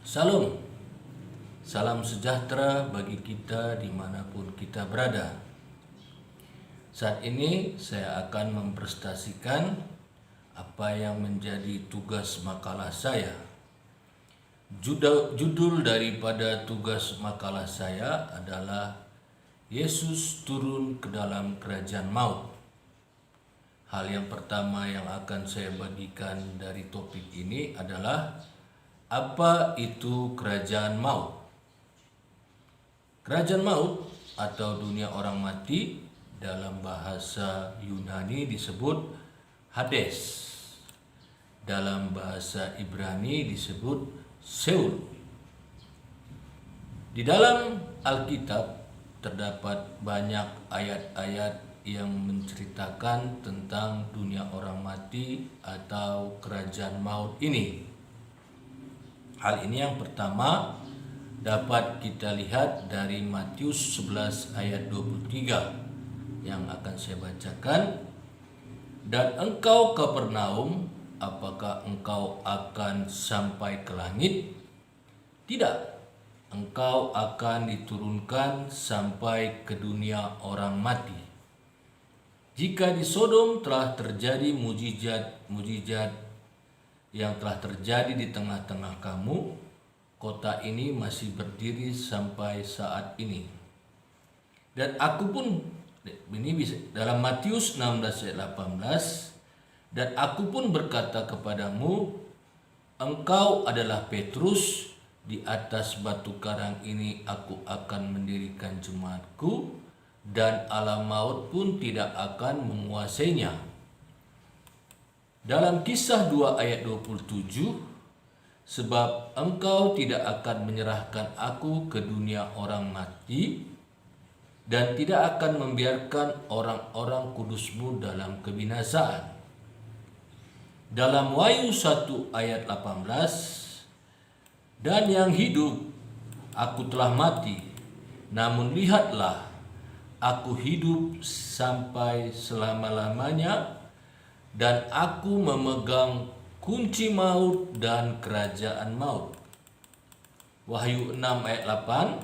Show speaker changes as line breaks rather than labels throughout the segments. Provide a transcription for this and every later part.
Salam, salam sejahtera bagi kita dimanapun kita berada. Saat ini saya akan mempresentasikan apa yang menjadi tugas makalah saya. Judul daripada tugas makalah saya adalah Yesus turun ke dalam kerajaan maut. Hal yang pertama yang akan saya bagikan dari topik ini adalah apa itu kerajaan maut? Kerajaan maut atau dunia orang mati dalam bahasa Yunani disebut Hades. Dalam bahasa Ibrani disebut Sheol. Di dalam Alkitab terdapat banyak ayat-ayat yang menceritakan tentang dunia orang mati atau kerajaan maut ini. Hal ini yang pertama dapat kita lihat dari Matius 11 ayat 23 yang akan saya bacakan. Dan engkau Kapernaum, apakah engkau akan sampai ke langit? Tidak, engkau akan diturunkan sampai ke dunia orang mati. Jika di Sodom telah terjadi mujizat yang telah terjadi di tengah-tengah kamu, kota ini masih berdiri sampai saat ini. Dan aku pun, ini bisa dalam Matius 16 ayat 18, dan aku pun berkata kepadamu, engkau adalah Petrus, di atas batu karang ini aku akan mendirikan jemaatku, dan alam maut pun tidak akan menguasainya. Dalam Kisah 2 ayat 27, sebab engkau tidak akan menyerahkan aku ke dunia orang mati, dan tidak akan membiarkan orang-orang kudusmu dalam kebinasaan. Dalam Wahyu 1 ayat 18, dan yang hidup, aku telah mati, namun lihatlah, aku hidup sampai selama-lamanya, dan aku memegang kunci maut dan kerajaan maut. Wahyu 6 ayat 8,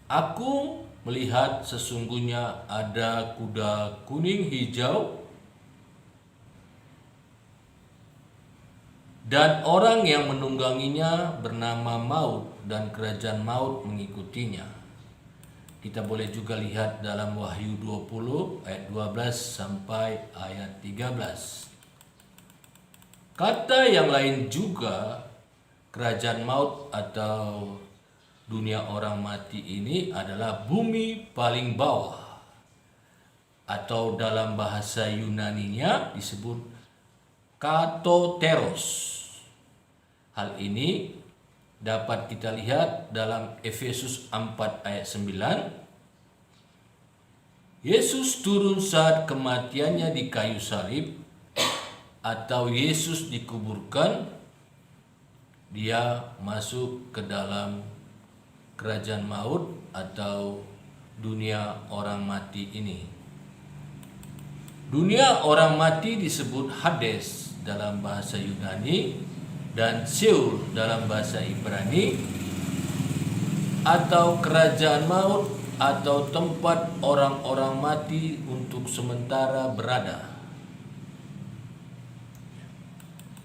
aku melihat sesungguhnya ada kuda kuning hijau, dan orang yang menungganginya bernama Maut, dan kerajaan maut mengikutinya. Kita boleh juga lihat dalam Wahyu 20 ayat 12 sampai ayat 13. Kata yang lain juga, kerajaan maut atau dunia orang mati ini adalah bumi paling bawah, atau dalam bahasa Yunaninya disebut katoteros. Hal ini dapat kita lihat dalam Efesus 4 ayat 9. Yesus turun saat kematiannya di kayu salib, atau Yesus dikuburkan, dia masuk ke dalam kerajaan maut atau dunia orang mati ini. Dunia orang mati disebut Hades dalam bahasa Yunani dan Sheol dalam bahasa Ibrani, atau kerajaan maut atau tempat orang-orang mati untuk sementara berada.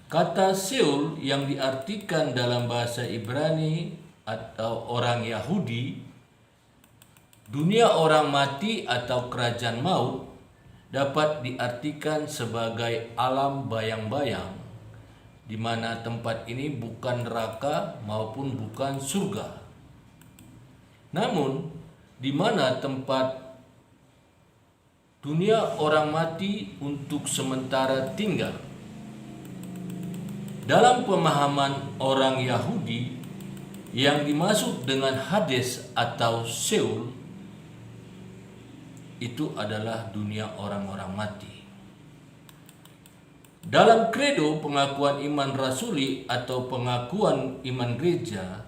Kata Sheol yang diartikan dalam bahasa Ibrani atau orang Yahudi, dunia orang mati atau kerajaan maut, dapat diartikan sebagai alam bayang-bayang, di mana tempat ini bukan neraka maupun bukan surga, namun di mana tempat dunia orang mati untuk sementara tinggal. Dalam pemahaman orang Yahudi, yang dimaksud dengan Hades atau Sheol itu adalah dunia orang-orang mati. Dalam kredo pengakuan iman rasuli atau pengakuan iman gereja,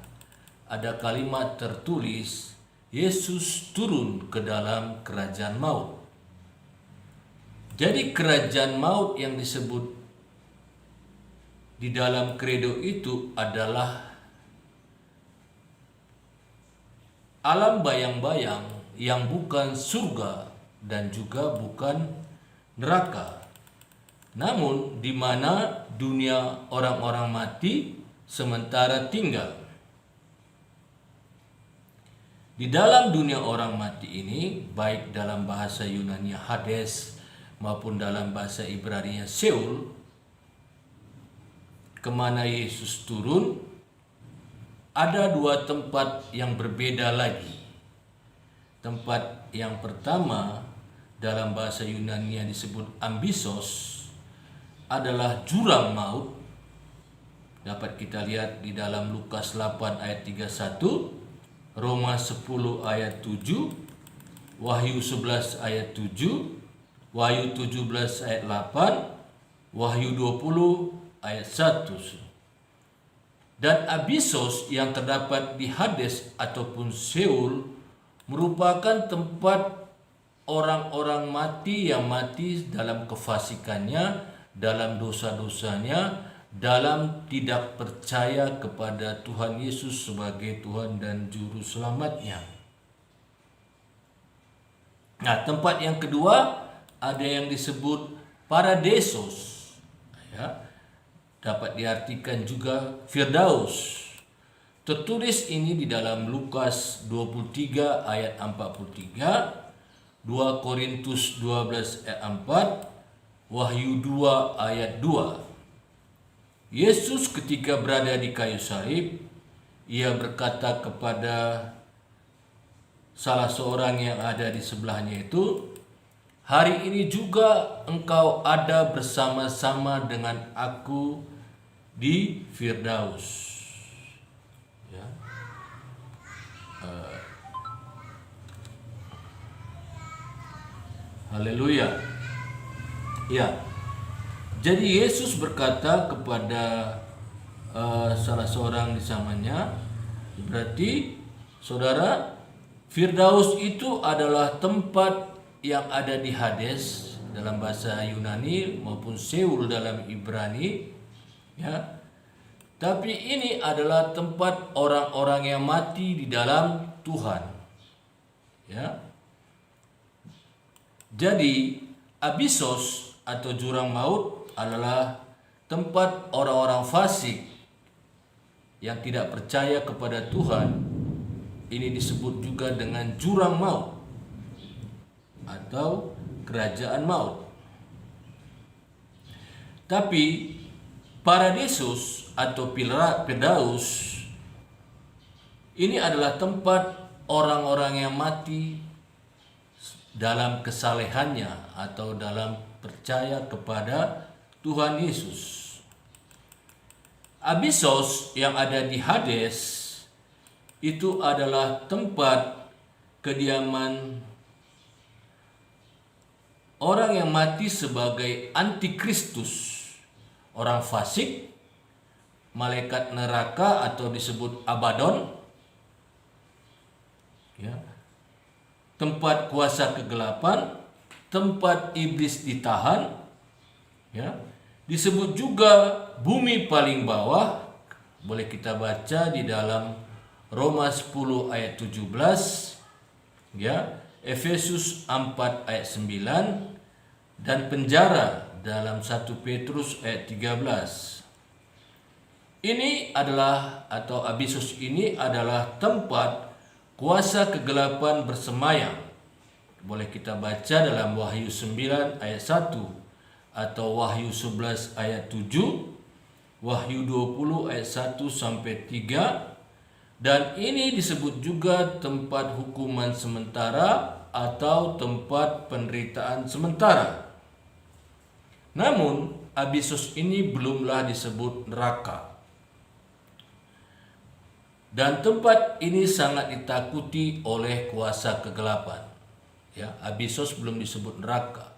ada kalimat tertulis, Yesus turun ke dalam kerajaan maut. Jadi kerajaan maut yang disebut di dalam kredo itu adalah alam bayang-bayang yang bukan surga dan juga bukan neraka, namun di mana dunia orang-orang mati sementara tinggal. Di dalam dunia orang mati ini, baik dalam bahasa Yunani Hades maupun dalam bahasa Ibrani Seol, kemana Yesus turun, ada dua tempat yang berbeda lagi. Tempat yang pertama dalam bahasa Yunani yang disebut Ambisos adalah jurang maut. Dapat kita lihat di dalam Lukas 8 ayat 31, Roma 10 ayat 7, Wahyu 11 ayat 7, Wahyu 17 ayat 8, Wahyu 20 ayat 1. Dan Abisos yang terdapat di Hades ataupun Seol merupakan tempat orang-orang mati yang mati dalam kefasikannya, dalam dosa-dosanya, dalam tidak percaya kepada Tuhan Yesus sebagai Tuhan dan Juru Selamatnya. Nah, tempat yang kedua ada yang disebut Paradisos, ya, dapat diartikan juga Firdaus. Tertulis ini di dalam Lukas 23 ayat 43, 2 Korintus 12 ayat 4, Wahyu 2 ayat 2. Yesus ketika berada di kayu salib, ia berkata kepada salah seorang yang ada di sebelahnya itu, "Hari ini juga engkau ada bersama-sama dengan aku di Firdaus." Ya. Haleluya. Ya. Jadi Yesus berkata kepada salah seorang di zamannya, berarti saudara, Firdaus itu adalah tempat yang ada di Hades dalam bahasa Yunani maupun Seol dalam Ibrani, ya. Tapi ini adalah tempat orang-orang yang mati di dalam Tuhan, ya. Jadi Abisos atau jurang maut adalah tempat orang-orang fasik yang tidak percaya kepada Tuhan. Ini disebut juga dengan jurang maut atau kerajaan maut. Tapi Paradisos atau Firdaus ini adalah tempat orang-orang yang mati dalam kesalehannya atau dalam percaya kepada Tuhan Yesus. Abisos yang ada di Hades itu adalah tempat kediaman orang yang mati sebagai antikristus, orang fasik, malaikat neraka atau disebut Abaddon, ya, tempat kuasa kegelapan, tempat iblis ditahan, ya. Disebut juga bumi paling bawah. Boleh kita baca di dalam Roma 10 ayat 17, ya, Efesus 4 ayat 9, dan penjara dalam 1 Petrus ayat 13. Ini adalah atau Abisos ini adalah tempat kuasa kegelapan bersemayam. Boleh kita baca dalam Wahyu 9 ayat 1 atau Wahyu 11 ayat 7, Wahyu 20 ayat 1 sampai 3, dan ini disebut juga tempat hukuman sementara atau tempat penderitaan sementara. Namun Abisos ini belumlah disebut neraka. Dan tempat ini sangat ditakuti oleh kuasa kegelapan. Ya, Abisos belum disebut neraka.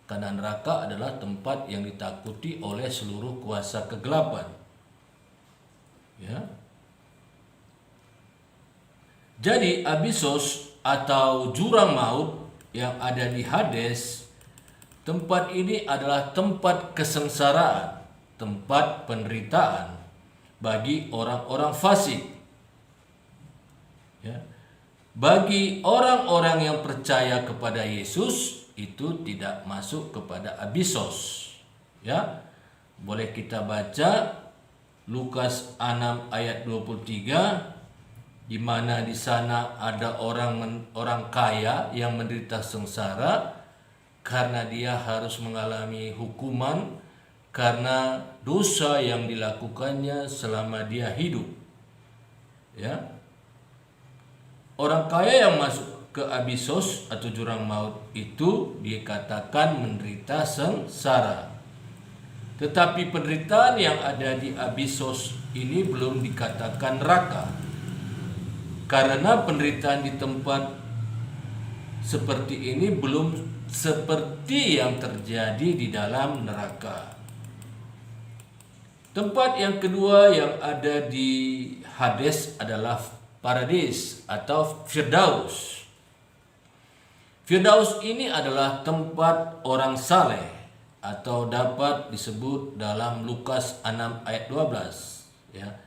Karena neraka adalah tempat yang ditakuti oleh seluruh kuasa kegelapan. Ya. Jadi Abisos atau jurang maut yang ada di Hades, tempat ini adalah tempat kesengsaraan, tempat penderitaan bagi orang-orang fasik. Ya. Bagi orang-orang yang percaya kepada Yesus itu tidak masuk kepada abisos. Ya. Boleh kita baca Lukas 6 ayat 23, di mana di sana ada orang kaya yang menderita sengsara karena dia harus mengalami hukuman karena dosa yang dilakukannya selama dia hidup. Ya. Orang kaya yang masuk ke abisos atau jurang maut itu dikatakan menderita sengsara. Tetapi penderitaan yang ada di abisos ini belum dikatakan neraka. Karena penderitaan di tempat seperti ini belum seperti yang terjadi di dalam neraka. Tempat yang kedua yang ada di Hades adalah Paradis atau Firdaus. Firdaus ini adalah tempat orang saleh atau dapat disebut dalam Lukas 6 ayat 12. Ya.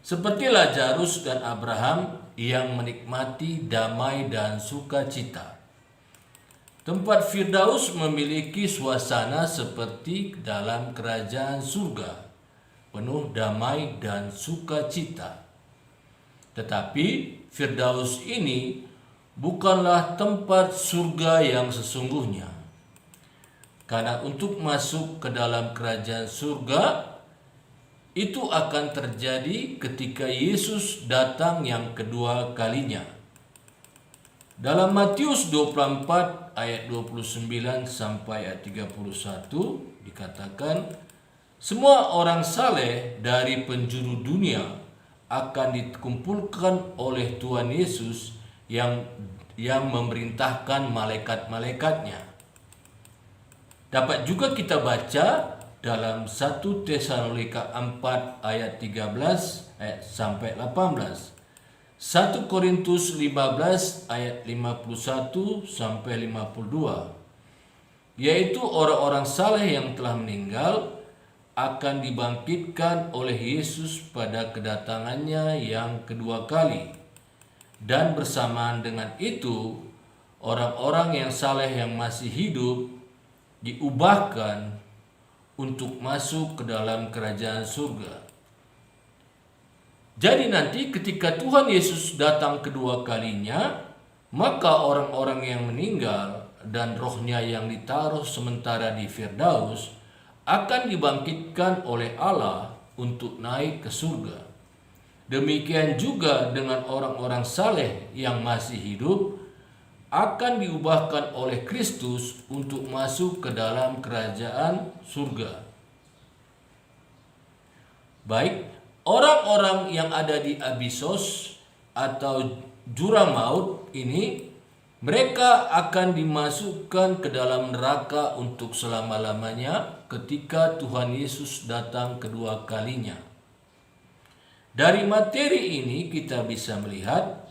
Seperti Lazarus dan Abraham yang menikmati damai dan sukacita. Tempat Firdaus memiliki suasana seperti dalam kerajaan surga, penuh damai dan sukacita. Tetapi Firdaus ini bukanlah tempat surga yang sesungguhnya. Karena untuk masuk ke dalam kerajaan surga itu akan terjadi ketika Yesus datang yang kedua kalinya. Dalam Matius 24 ayat 29 sampai ayat 31 dikatakan, semua orang saleh dari penjuru dunia akan dikumpulkan oleh Tuhan Yesus yang memerintahkan malaikat-malaikatnya. Dapat juga kita baca dalam 1 Tesalonika 4 ayat 13 sampai 18. 1 Korintus 15 ayat 51 sampai 52. Yaitu orang-orang saleh yang telah meninggal akan dibangkitkan oleh Yesus pada kedatangannya yang kedua kali. Dan bersamaan dengan itu, orang-orang yang saleh yang masih hidup diubahkan untuk masuk ke dalam kerajaan surga. Jadi nanti ketika Tuhan Yesus datang kedua kalinya, maka orang-orang yang meninggal dan rohnya yang ditaruh sementara di Firdaus akan dibangkitkan oleh Allah untuk naik ke surga. Demikian juga dengan orang-orang saleh yang masih hidup akan diubahkan oleh Kristus untuk masuk ke dalam kerajaan surga. Baik, orang-orang yang ada di abisos atau jurang maut ini, mereka akan dimasukkan ke dalam neraka untuk selama-lamanya ketika Tuhan Yesus datang kedua kalinya. Dari materi ini kita bisa melihat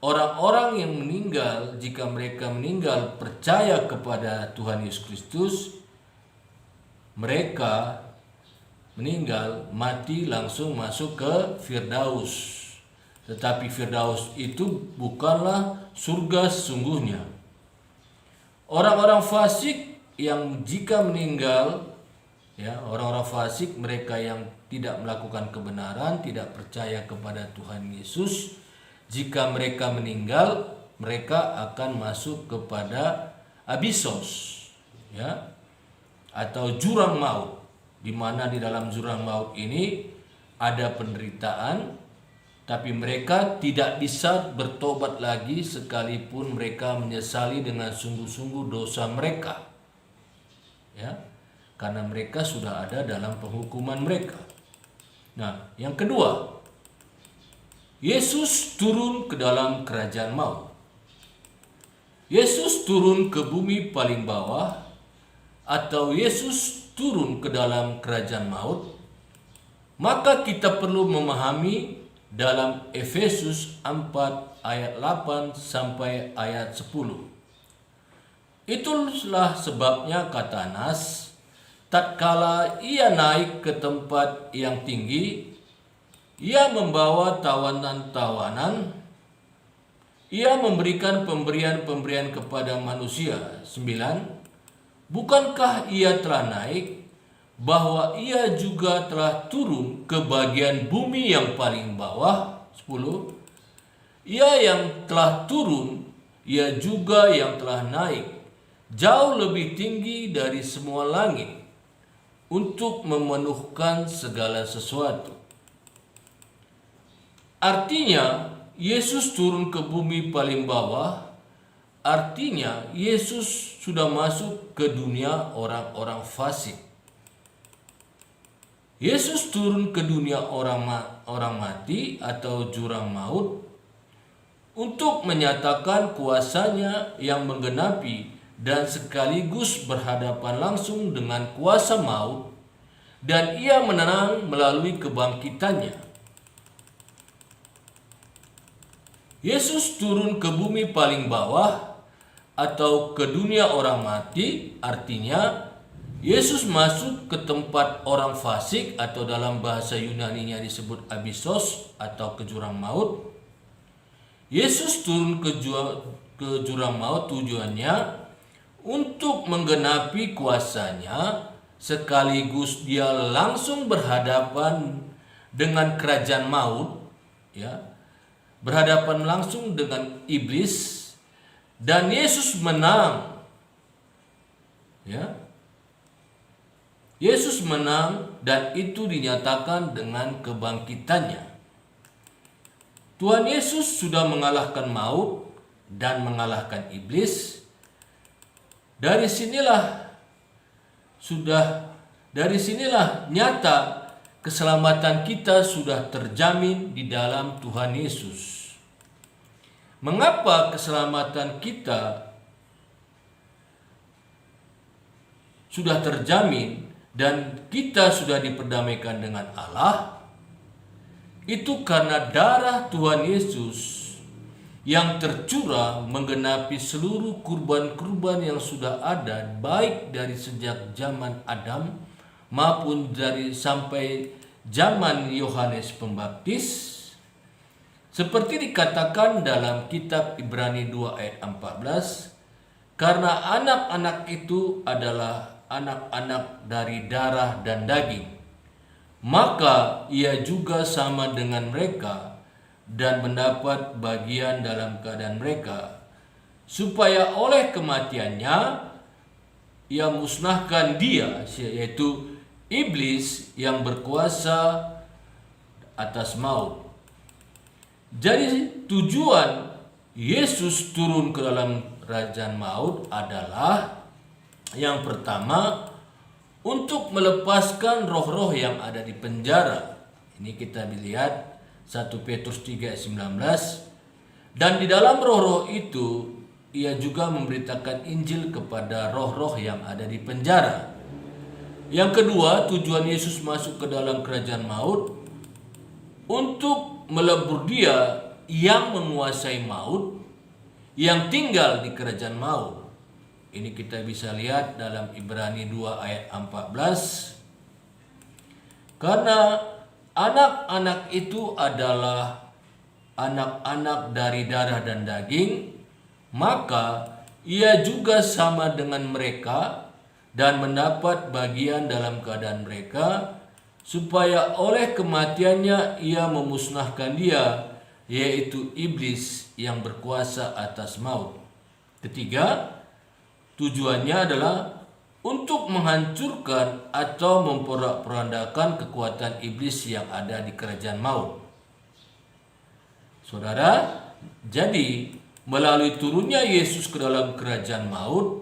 orang-orang yang meninggal, jika mereka meninggal percaya kepada Tuhan Yesus Kristus, mereka meninggal mati langsung masuk ke Firdaus. Tetapi Firdaus itu bukanlah surga sesungguhnya. Orang-orang fasik yang jika meninggal, ya, orang-orang fasik, mereka yang tidak melakukan kebenaran, tidak percaya kepada Tuhan Yesus, jika mereka meninggal, mereka akan masuk kepada abisos, ya, atau jurang maut, di mana di dalam jurang maut ini ada penderitaan. Tapi mereka tidak bisa bertobat lagi sekalipun mereka menyesali dengan sungguh-sungguh dosa mereka. Ya, karena mereka sudah ada dalam penghukuman mereka. Nah, yang kedua, Yesus turun ke dalam kerajaan maut. Yesus turun ke bumi paling bawah atau Yesus turun ke dalam kerajaan maut. Maka kita perlu memahami dalam Efesus 4 ayat 8 sampai ayat 10. Itulah sebabnya kata Nas, tatkala ia naik ke tempat yang tinggi, ia membawa tawanan-tawanan Ia memberikan pemberian-pemberian kepada manusia. 9. Bukankah ia telah naik, bahwa ia juga telah turun ke bagian bumi yang paling bawah? 10. Ia yang telah turun, ia juga yang telah naik, jauh lebih tinggi dari semua langit, untuk memenuhkan segala sesuatu. Artinya, Yesus turun ke bumi paling bawah, artinya Yesus sudah masuk ke dunia orang-orang fasik. Yesus turun ke dunia orang mati atau jurang maut untuk menyatakan kuasanya yang menggenapi dan sekaligus berhadapan langsung dengan kuasa maut, dan ia menang melalui kebangkitannya. Yesus turun ke bumi paling bawah atau ke dunia orang mati, artinya Yesus masuk ke tempat orang fasik atau dalam bahasa Yunani-nya disebut abyssos atau ke jurang maut. Yesus turun ke jurang maut tujuannya untuk menggenapi kuasanya, sekaligus dia langsung berhadapan dengan kerajaan maut, ya. Berhadapan langsung dengan iblis, dan Yesus menang. Ya. Yesus menang, dan itu dinyatakan dengan kebangkitannya. Tuhan Yesus sudah mengalahkan maut dan mengalahkan iblis. Dari sinilah nyata keselamatan kita sudah terjamin di dalam Tuhan Yesus. Mengapa keselamatan kita sudah terjamin dan kita sudah diperdamaikan dengan Allah? Itu karena darah Tuhan Yesus yang tercurah menggenapi seluruh kurban-kurban yang sudah ada, baik dari sejak zaman Adam maupun sampai zaman Yohanes Pembaptis. Seperti dikatakan dalam kitab Ibrani 2 ayat 14, karena anak-anak itu adalah anak-anak dari darah dan daging, maka ia juga sama dengan mereka dan mendapat bagian dalam keadaan mereka, supaya oleh kematiannya ia musnahkan dia, yaitu iblis yang berkuasa atas maut. Jadi tujuan Yesus turun ke dalam kerajaan maut adalah yang pertama, untuk melepaskan roh-roh yang ada di penjara. Ini kita lihat 1 Petrus 3 ayat 19. Dan di dalam roh-roh itu ia juga memberitakan Injil kepada roh-roh yang ada di penjara. Yang kedua, tujuan Yesus masuk ke dalam kerajaan maut untuk melebur dia yang menguasai maut, yang tinggal di kerajaan maut. Ini kita bisa lihat dalam Ibrani 2 ayat 14. Karena anak-anak itu adalah anak-anak dari darah dan daging, maka ia juga sama dengan mereka dan mendapat bagian dalam keadaan mereka, supaya oleh kematiannya ia memusnahkan dia, yaitu iblis yang berkuasa atas maut. Ketiga, tujuannya adalah untuk menghancurkan atau memporak-porandakan kekuatan iblis yang ada di kerajaan maut. Saudara, jadi melalui turunnya Yesus ke dalam kerajaan maut,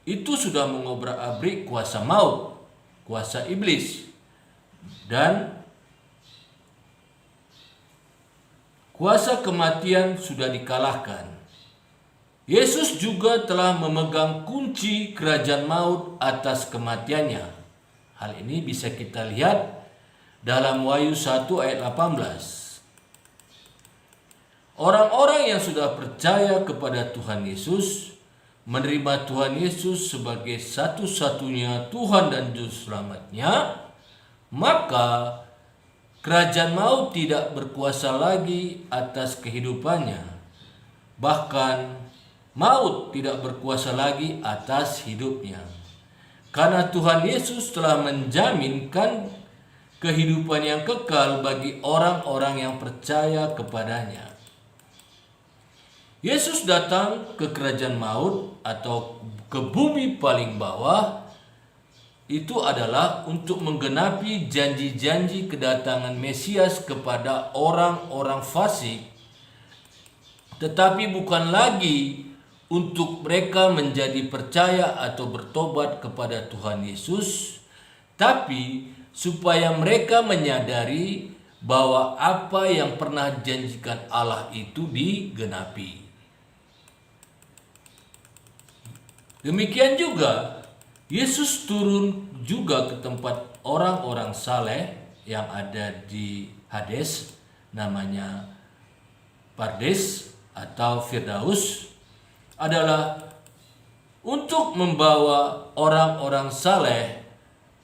itu sudah mengobrak-abrik kuasa maut, kuasa iblis, dan kuasa kematian sudah dikalahkan. Yesus juga telah memegang kunci kerajaan maut atas kematiannya. Hal ini bisa kita lihat dalam Wahyu 1 ayat 18. Orang-orang yang sudah percaya kepada Tuhan Yesus, menerima Tuhan Yesus sebagai satu-satunya Tuhan dan Juru Selamatnya, maka kerajaan maut tidak berkuasa lagi atas kehidupannya. bahkan maut tidak berkuasa lagi atas hidupnya. Karena Tuhan Yesus telah menjaminkan kehidupan yang kekal bagi orang-orang yang percaya kepadanya. Yesus datang ke kerajaan maut atau ke bumi paling bawah itu adalah untuk menggenapi janji-janji kedatangan Mesias kepada orang-orang fasik, tetapi bukan lagi untuk mereka menjadi percaya atau bertobat kepada Tuhan Yesus, tapi supaya mereka menyadari bahwa apa yang pernah dijanjikan Allah itu digenapi. Demikian juga Yesus turun juga ke tempat orang-orang saleh yang ada di Hades, namanya Pardes atau Firdaus, adalah untuk membawa orang-orang saleh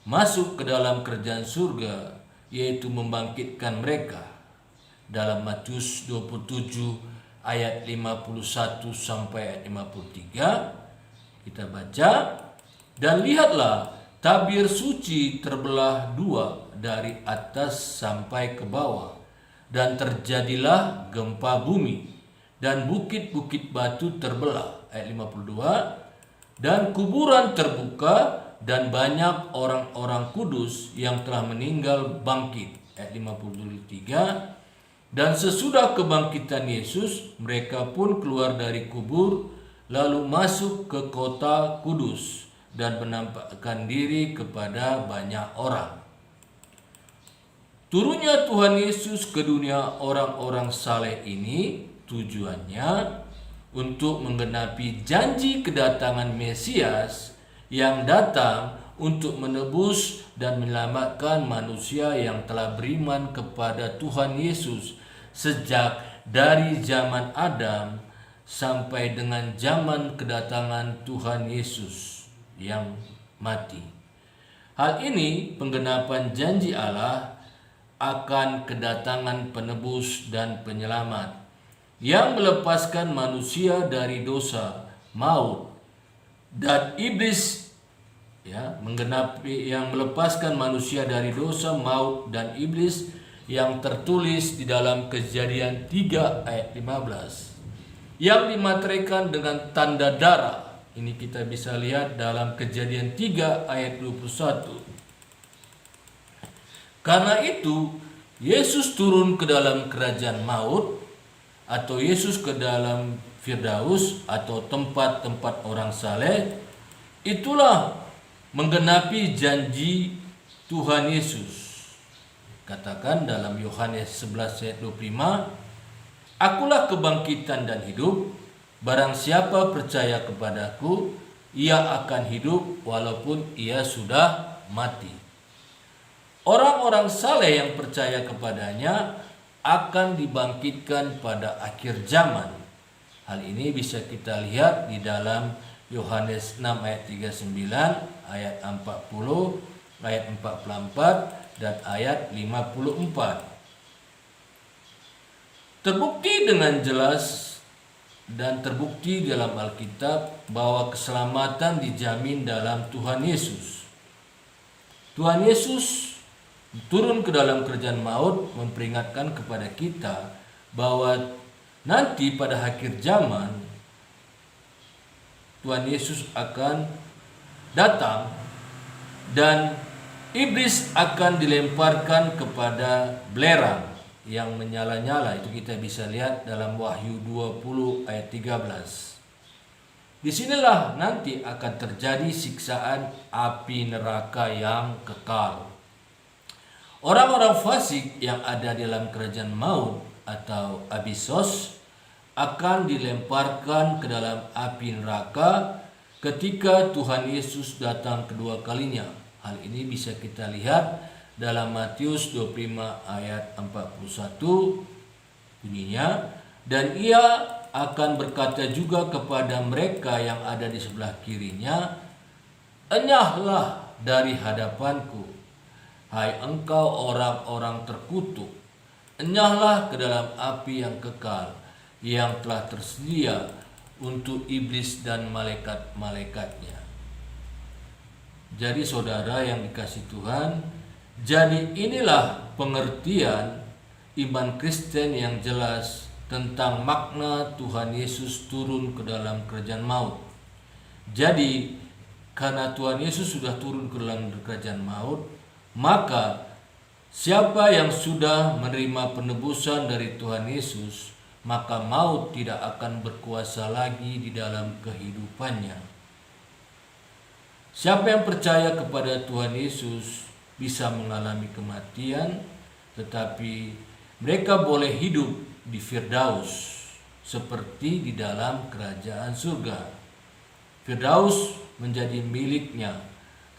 masuk ke dalam kerajaan surga, yaitu membangkitkan mereka. Dalam Matius 27 ayat 51 sampai ayat 53 kita baca, dan lihatlah tabir suci terbelah dua dari atas sampai ke bawah, dan terjadilah gempa bumi, dan bukit-bukit batu terbelah. Ayat 52, dan kuburan terbuka, dan banyak orang-orang kudus yang telah meninggal bangkit. Ayat 53, dan sesudah kebangkitan Yesus, mereka pun keluar dari kubur, lalu masuk ke kota kudus dan menampakkan diri kepada banyak orang. Turunnya Tuhan Yesus ke dunia orang-orang saleh ini tujuannya untuk menggenapi janji kedatangan Mesias yang datang untuk menebus dan menyelamatkan manusia yang telah beriman kepada Tuhan Yesus sejak dari zaman Adam sampai dengan zaman kedatangan Tuhan Yesus yang mati. Hal ini penggenapan janji Allah akan kedatangan penebus dan penyelamat yang melepaskan manusia dari dosa, maut, dan iblis, yang melepaskan manusia dari dosa, maut, dan iblis yang tertulis di dalam Kejadian 3 ayat 15. Yang dimateraikan dengan tanda darah. Ini kita bisa lihat dalam Kejadian 3 ayat 21. Karena itu, Yesus turun ke dalam kerajaan maut, atau Yesus ke dalam Firdaus atau tempat-tempat orang saleh. Itulah menggenapi janji Tuhan Yesus. Katakan dalam Yohanes 11 ayat 25, Akulah kebangkitan dan hidup, barang siapa percaya kepadaku, ia akan hidup walaupun ia sudah mati. Orang-orang saleh yang percaya kepadanya akan dibangkitkan pada akhir zaman. Hal ini bisa kita lihat di dalam Yohanes 6 ayat 39, ayat 40, ayat 44, dan ayat 54. Terbukti dengan jelas dan terbukti dalam Alkitab bahwa keselamatan dijamin dalam Tuhan Yesus. Tuhan Yesus turun ke dalam kerajaan maut memperingatkan kepada kita bahwa nanti pada akhir zaman Tuhan Yesus akan datang dan iblis akan dilemparkan kepada belerang yang menyala-nyala. Itu kita bisa lihat dalam Wahyu 20 ayat 13. Disinilah nanti akan terjadi siksaan api neraka yang kekal. Orang-orang fasik yang ada dalam kerajaan maut atau abisos akan dilemparkan ke dalam api neraka ketika Tuhan Yesus datang kedua kalinya. Hal ini bisa kita lihat dalam Matius 25 ayat 41 bunyinya, dan ia akan berkata juga kepada mereka yang ada di sebelah kirinya, enyahlah dari hadapanku, hai engkau orang-orang terkutuk, enyahlah ke dalam api yang kekal, yang telah tersedia untuk iblis dan malaikat-malaikatnya. Jadi saudara yang dikasihi Tuhan, jadi inilah pengertian iman Kristen yang jelas tentang makna Tuhan Yesus turun ke dalam kerajaan maut. Jadi karena Tuhan Yesus sudah turun ke dalam kerajaan maut, maka siapa yang sudah menerima penebusan dari Tuhan Yesus, maka maut tidak akan berkuasa lagi di dalam kehidupannya. Siapa yang percaya kepada Tuhan Yesus bisa mengalami kematian, tetapi mereka boleh hidup di Firdaus seperti di dalam kerajaan surga. Firdaus menjadi miliknya,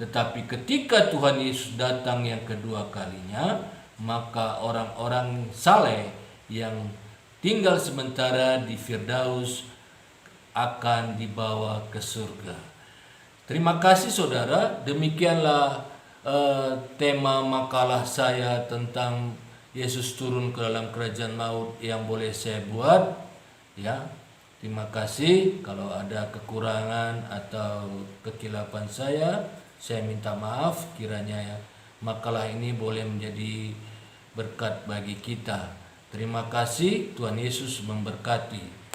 tetapi ketika Tuhan Yesus datang yang kedua kalinya, maka orang-orang saleh yang tinggal sementara di Firdaus akan dibawa ke surga. Terima kasih saudara, demikianlah tema makalah saya tentang Yesus turun ke dalam kerajaan maut yang boleh saya buat, ya. Terima kasih. Kalau ada kekurangan atau kekilapan saya minta maaf. Kiranya makalah ini boleh menjadi berkat bagi kita. Terima kasih. Tuhan Yesus memberkati.